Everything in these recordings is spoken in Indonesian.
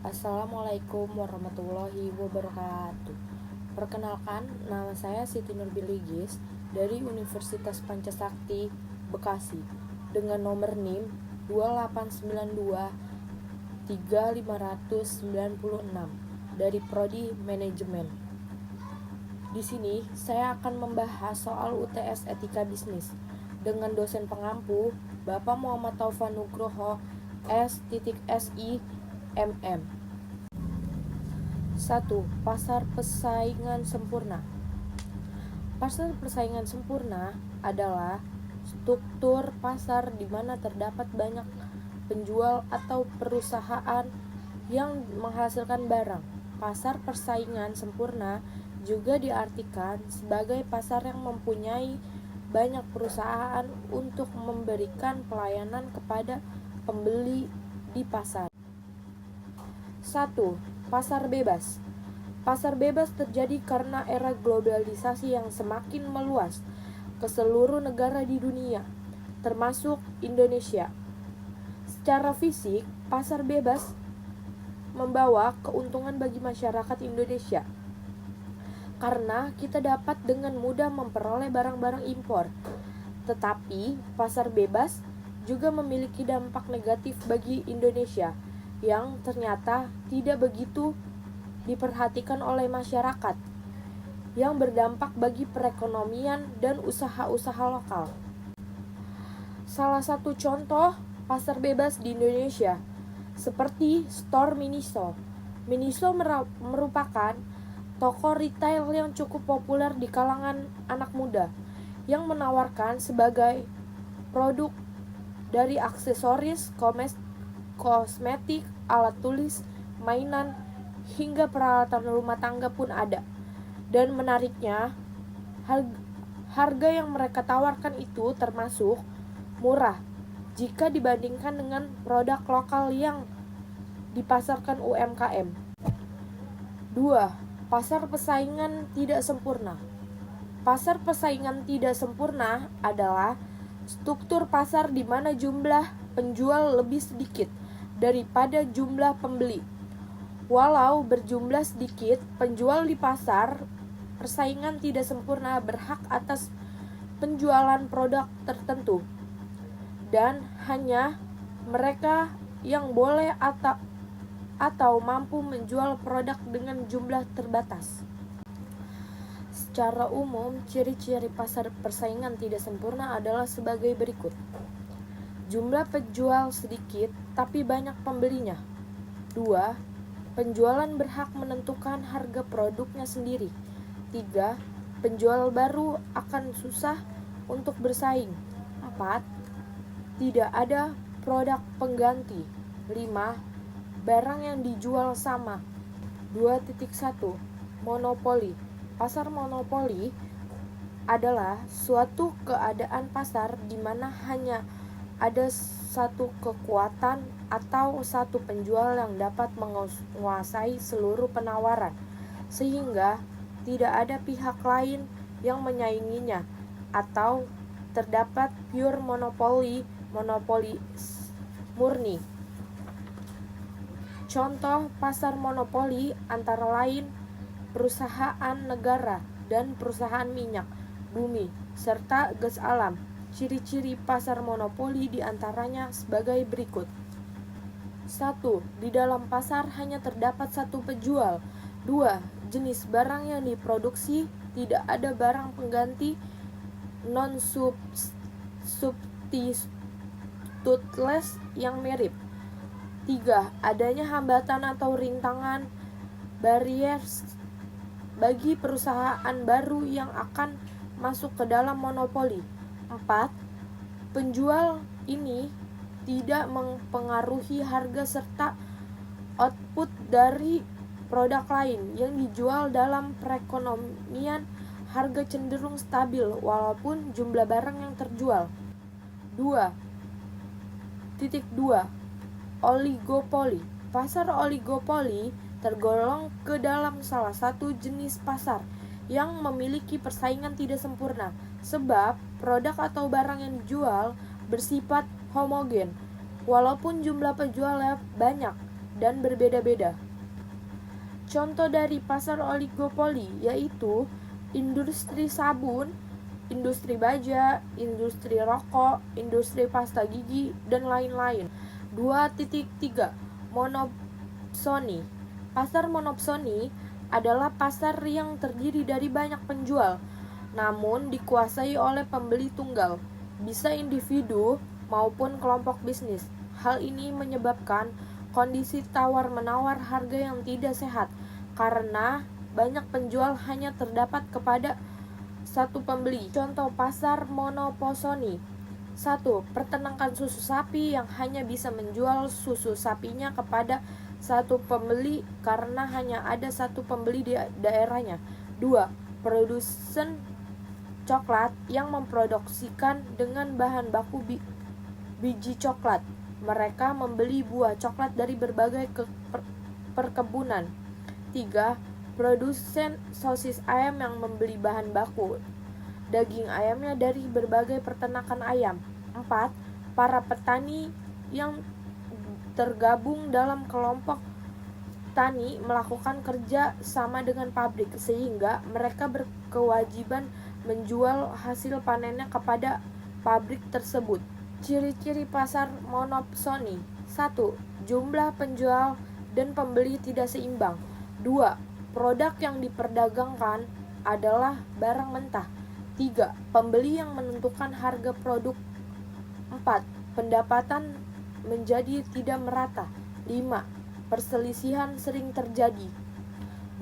Assalamualaikum warahmatullahi wabarakatuh. Perkenalkan, nama saya Siti Nurbiligis dari Universitas Pancasakti, Bekasi, dengan nomor NIM 2892356 dari Prodi Manajemen. Di sini saya akan membahas soal UTS Etika Bisnis dengan dosen pengampu Bapak Muhammad Taufan Nugroho S.Si MM. 1. Pasar persaingan sempurna. Pasar persaingan sempurna adalah struktur pasar di mana terdapat banyak penjual atau perusahaan yang menghasilkan barang. Pasar persaingan sempurna juga diartikan sebagai pasar yang mempunyai banyak perusahaan untuk memberikan pelayanan kepada pembeli di pasar. 1. Pasar bebas. Pasar bebas terjadi karena era globalisasi yang semakin meluas ke seluruh negara di dunia, termasuk Indonesia. Secara fisik, pasar bebas membawa keuntungan bagi masyarakat Indonesia karena kita dapat dengan mudah memperoleh barang-barang impor. Tetapi, pasar bebas juga memiliki dampak negatif bagi Indonesia yang ternyata tidak begitu diperhatikan oleh masyarakat, yang berdampak bagi perekonomian dan usaha-usaha lokal. Salah satu contoh pasar bebas di Indonesia seperti Store Miniso. Miniso merupakan toko retail yang cukup populer di kalangan anak muda yang menawarkan sebagai produk dari aksesoris, kosmetik, alat tulis, mainan, hingga peralatan rumah tangga pun ada. Dan menariknya, harga yang mereka tawarkan itu termasuk murah jika dibandingkan dengan produk lokal yang dipasarkan UMKM. 2. Pasar persaingan tidak sempurna. Pasar persaingan tidak sempurna adalah struktur pasar di mana jumlah penjual lebih sedikit daripada jumlah pembeli. Walau berjumlah sedikit, penjual di pasar persaingan tidak sempurna berhak atas penjualan produk tertentu, dan hanya mereka yang boleh atau mampu menjual produk dengan jumlah terbatas. Secara umum, ciri-ciri pasar persaingan tidak sempurna adalah sebagai berikut. Jumlah penjual sedikit, tapi banyak pembelinya. 2. Penjualan berhak menentukan harga produknya sendiri. 3. Penjual baru akan susah untuk bersaing. 4. Tidak ada produk pengganti. 5. Barang yang dijual sama. 2.1. Monopoli. Pasar monopoli adalah suatu keadaan pasar di mana hanya ada satu kekuatan atau satu penjual yang dapat menguasai seluruh penawaran, sehingga tidak ada pihak lain yang menyainginya, atau terdapat pure monopoli murni. Contoh pasar monopoli antara lain perusahaan negara dan perusahaan minyak, bumi, serta gas alam. Ciri-ciri pasar monopoli diantaranya sebagai berikut. 1. Di dalam pasar hanya terdapat satu penjual. 2. Jenis barang yang diproduksi tidak ada barang pengganti non-substituteless yang mirip. 3. Adanya hambatan atau rintangan barriers bagi perusahaan baru yang akan masuk ke dalam monopoli. 4. Penjual ini tidak mempengaruhi harga serta output dari produk lain yang dijual. Dalam perekonomian, harga cenderung stabil walaupun jumlah barang yang terjual. 2.2. Oligopoli. Pasar oligopoli tergolong ke dalam salah satu jenis pasar yang memiliki persaingan tidak sempurna, sebab produk atau barang yang dijual bersifat homogen. Walaupun jumlah penjualnya banyak, dan berbeda-beda. Contoh dari pasar oligopoli yaitu industri sabun, industri baja, industri rokok, industri pasta gigi, dan lain-lain. 2.3 Monopsoni. Pasar monopsoni adalah pasar yang terdiri dari banyak penjual, namun dikuasai oleh pembeli tunggal, bisa individu maupun kelompok bisnis. Hal ini menyebabkan kondisi tawar-menawar harga yang tidak sehat, karena banyak penjual hanya terdapat kepada satu pembeli. Contoh pasar monoposoni. 1. Peternakan susu sapi yang hanya bisa menjual susu sapinya kepada satu pembeli karena hanya ada satu pembeli di daerahnya. 2. Produsen coklat yang memproduksikan dengan bahan baku biji coklat. Mereka membeli buah coklat dari berbagai perkebunan. 3. Produsen sosis ayam yang membeli bahan baku daging ayamnya dari berbagai peternakan ayam. 4. Para petani yang tergabung dalam kelompok tani melakukan kerja sama dengan pabrik sehingga mereka berkewajiban menjual hasil panennya kepada pabrik tersebut. Ciri-ciri pasar monopsoni. 1. Jumlah penjual dan pembeli tidak seimbang. 2. Produk yang diperdagangkan adalah barang mentah. 3. Pembeli yang menentukan harga produk. 4. Pendapatan menjadi tidak merata. 5. Perselisihan sering terjadi.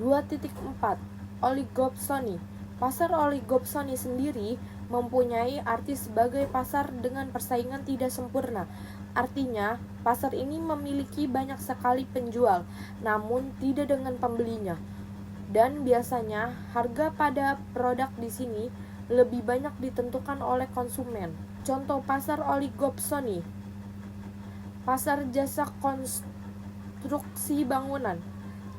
2.4 Oligopsoni. Pasar oligopsoni sendiri mempunyai arti sebagai pasar dengan persaingan tidak sempurna. Artinya, pasar ini memiliki banyak sekali penjual, namun tidak dengan pembelinya. Dan biasanya, harga pada produk di sini lebih banyak ditentukan oleh konsumen. Contoh pasar oligopsoni. Pasar jasa konstruksi bangunan.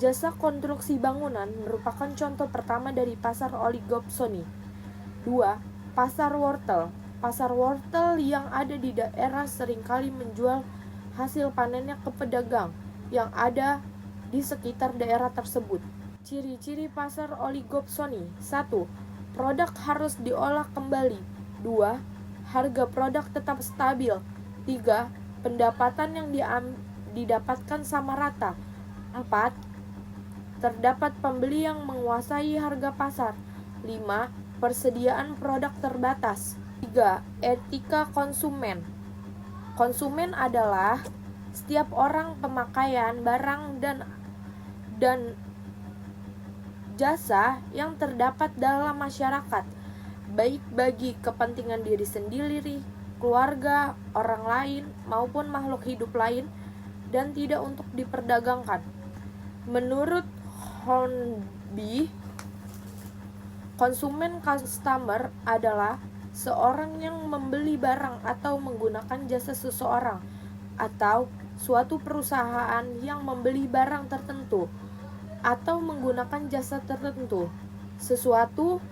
Jasa konstruksi bangunan merupakan contoh pertama dari pasar oligopsoni. 2. Pasar wortel. Pasar wortel yang ada di daerah seringkali menjual hasil panennya ke pedagang yang ada di sekitar daerah tersebut. Ciri-ciri pasar oligopsoni. 1. Produk harus diolah kembali. 2. Harga produk tetap stabil. 3. Pendapatan yang didapatkan sama rata. 4. Terdapat pembeli yang menguasai harga pasar. 5. Persediaan produk terbatas. 3. Etika konsumen. Konsumen adalah setiap orang pemakaian barang dan jasa yang terdapat dalam masyarakat, baik bagi kepentingan diri sendiri, keluarga, orang lain, maupun makhluk hidup lain, dan tidak untuk diperdagangkan. Menurut Hornby, konsumen customer adalah seorang yang membeli barang atau menggunakan jasa seseorang atau suatu perusahaan yang membeli barang tertentu atau menggunakan jasa tertentu. Sesuatu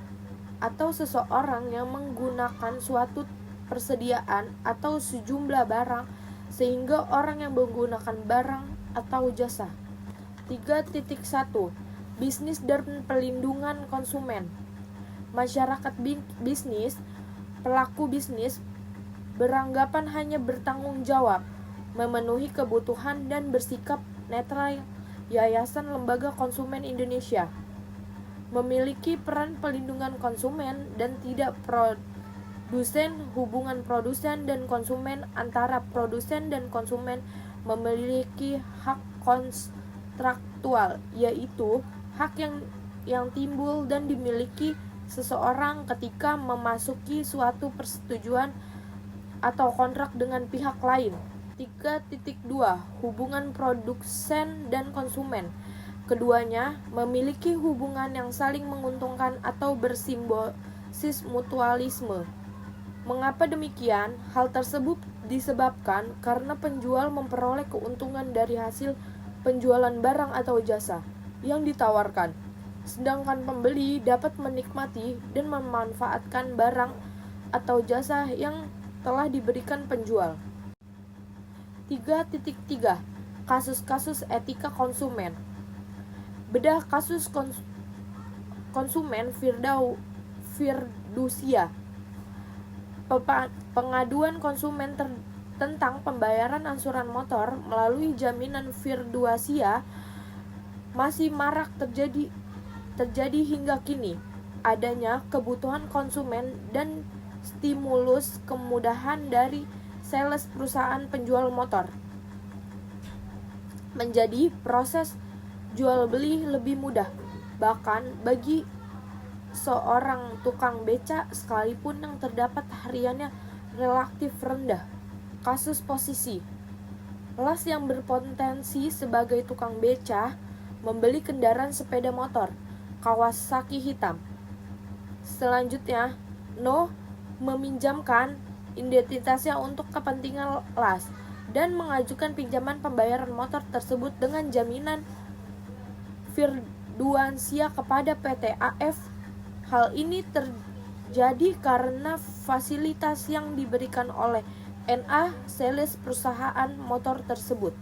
atau seseorang yang menggunakan suatu persediaan atau sejumlah barang sehingga orang yang menggunakan barang atau jasa. 3.1 Bisnis dan pelindungan konsumen. Masyarakat bisnis, pelaku bisnis beranggapan hanya bertanggung jawab, memenuhi kebutuhan dan bersikap netral. Yayasan Lembaga Konsumen Indonesia memiliki peran pelindungan konsumen dan tidak produsen. Hubungan produsen dan konsumen antara produsen dan konsumen memiliki hak kontraktual, yaitu hak yang timbul dan dimiliki seseorang ketika memasuki suatu persetujuan atau kontrak dengan pihak lain. 3.2 Hubungan produsen dan konsumen. Keduanya memiliki hubungan yang saling menguntungkan atau bersimbiosis mutualisme. Mengapa demikian? Hal tersebut disebabkan karena penjual memperoleh keuntungan dari hasil penjualan barang atau jasa yang ditawarkan, sedangkan pembeli dapat menikmati dan memanfaatkan barang atau jasa yang telah diberikan penjual. 3.3 Kasus-kasus etika konsumen. Bedah kasus konsumen Firdusia. Pengaduan konsumen tentang pembayaran angsuran motor melalui jaminan Firdusia masih marak terjadi hingga kini. Adanya kebutuhan konsumen dan stimulus kemudahan dari sales perusahaan penjual motor menjadi proses jual beli lebih mudah, bahkan bagi seorang tukang beca sekalipun yang terdapat hariannya relatif rendah. Kasus posisi. Las yang berpotensi sebagai tukang beca membeli kendaraan sepeda motor Kawasaki hitam. Selanjutnya, No meminjamkan identitasnya untuk kepentingan Las dan mengajukan pinjaman pembayaran motor tersebut dengan jaminan Firduansia kepada PT AF. Hal ini terjadi karena fasilitas yang diberikan oleh NA sales perusahaan motor tersebut.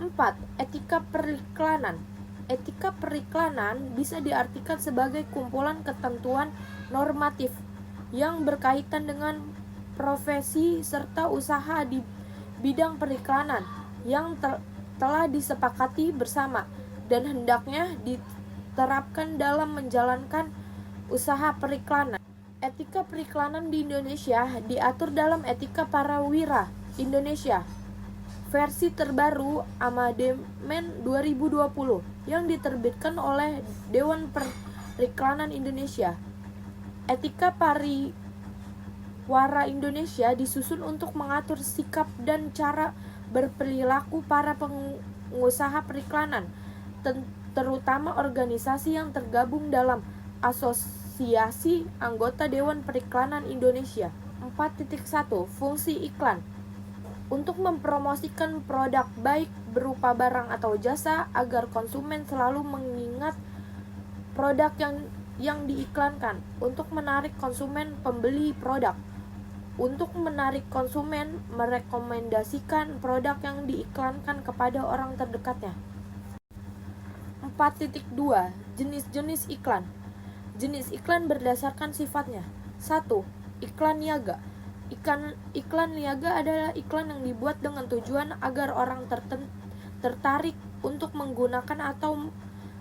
4. Etika periklanan. Etika periklanan bisa diartikan sebagai kumpulan ketentuan normatif yang berkaitan dengan profesi serta usaha di bidang periklanan yang telah disepakati bersama dan hendaknya diterapkan dalam menjalankan usaha periklanan. Etika periklanan di Indonesia diatur dalam Etika Parawira Indonesia versi terbaru Amademen 2020 yang diterbitkan oleh Dewan Periklanan Indonesia. Etika Pariwara Indonesia disusun untuk mengatur sikap dan cara berperilaku para pengusaha periklanan, terutama organisasi yang tergabung dalam Asosiasi Anggota Dewan Periklanan Indonesia. 4.1 Fungsi iklan. Untuk mempromosikan produk baik berupa barang atau jasa agar konsumen selalu mengingat produk yang diiklankan, untuk menarik konsumen pembeli produk, untuk menarik konsumen merekomendasikan produk yang diiklankan kepada orang terdekatnya. 4.2 Jenis-jenis iklan. Jenis iklan berdasarkan sifatnya. 1. Iklan niaga. Iklan niaga adalah iklan yang dibuat dengan tujuan agar orang tertarik untuk menggunakan atau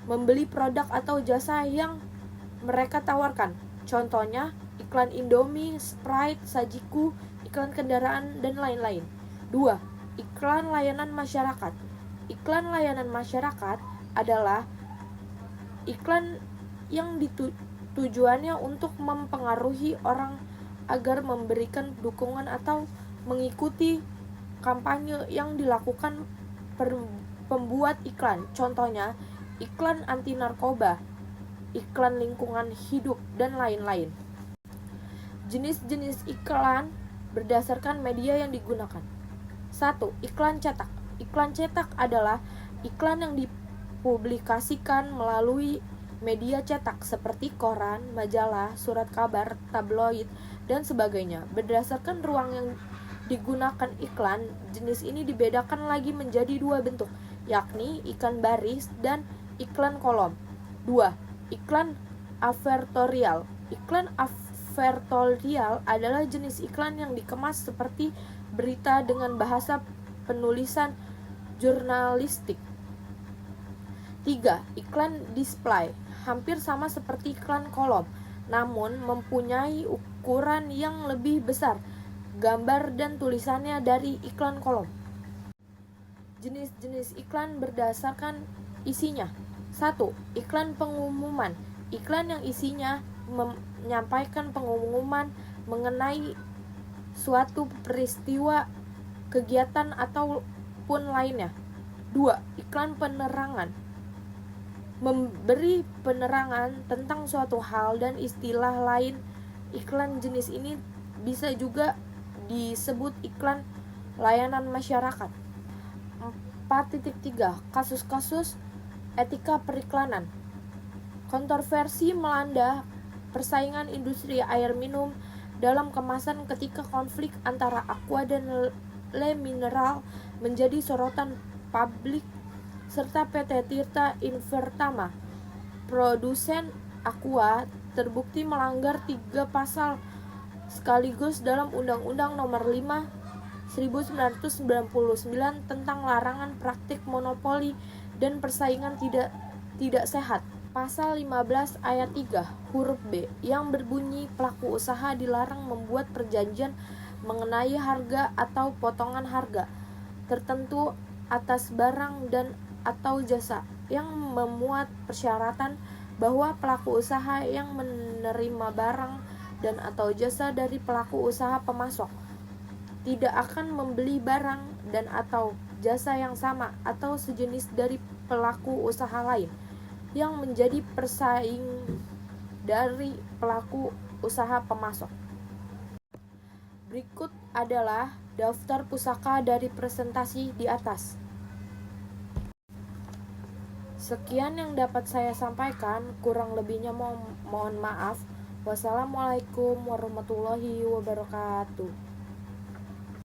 membeli produk atau jasa yang mereka tawarkan. Contohnya, iklan Indomie, Sprite, Sajiku, iklan kendaraan, dan lain-lain. 2. Iklan layanan masyarakat. Iklan layanan masyarakat adalah iklan yang tujuannya untuk mempengaruhi orang agar memberikan dukungan atau mengikuti kampanye yang dilakukan pembuat iklan. Contohnya, iklan anti narkoba, iklan lingkungan hidup, dan lain-lain. Jenis-jenis iklan berdasarkan media yang digunakan. 1. Iklan cetak. Iklan cetak adalah iklan yang dipublikasikan melalui media cetak seperti koran, majalah, surat kabar, tabloid, dan sebagainya. Berdasarkan ruang yang digunakan iklan, jenis ini dibedakan lagi menjadi dua bentuk, yakni iklan baris dan iklan kolom. 2. Iklan advertorial. Iklan advertorial adalah jenis iklan yang dikemas seperti berita dengan bahasa penulisan jurnalistik. 3. Iklan display. Hampir sama seperti iklan kolom, namun mempunyai ukuran yang lebih besar, gambar dan tulisannya dari iklan kolom. Jenis-jenis iklan berdasarkan isinya. 1. Iklan pengumuman. Iklan yang isinya menyampaikan pengumuman mengenai suatu peristiwa, kegiatan, ataupun lainnya. 2. Iklan penerangan. Memberi penerangan tentang suatu hal dan istilah lain. Iklan jenis ini bisa juga disebut iklan layanan masyarakat. 4.3 Kasus-kasus etika periklanan. Kontroversi melanda persaingan industri air minum dalam kemasan ketika konflik antara Aqua dan Le Mineral menjadi sorotan Public, serta PT Tirta Invertama, produsen Aqua, terbukti melanggar 3 pasal sekaligus dalam Undang-Undang Nomor 5 1999 tentang larangan praktik monopoli dan persaingan tidak sehat. Pasal 15 ayat 3 huruf B yang berbunyi pelaku usaha dilarang membuat perjanjian mengenai harga atau potongan harga tertentu atas barang dan atau jasa yang memuat persyaratan bahwa pelaku usaha yang menerima barang dan atau jasa dari pelaku usaha pemasok tidak akan membeli barang dan atau jasa yang sama atau sejenis dari pelaku usaha lain yang menjadi persaing dari pelaku usaha pemasok. Berikut adalah daftar pusaka dari presentasi di atas. Sekian yang dapat saya sampaikan, kurang lebihnya mohon maaf. Wassalamualaikum warahmatullahi wabarakatuh.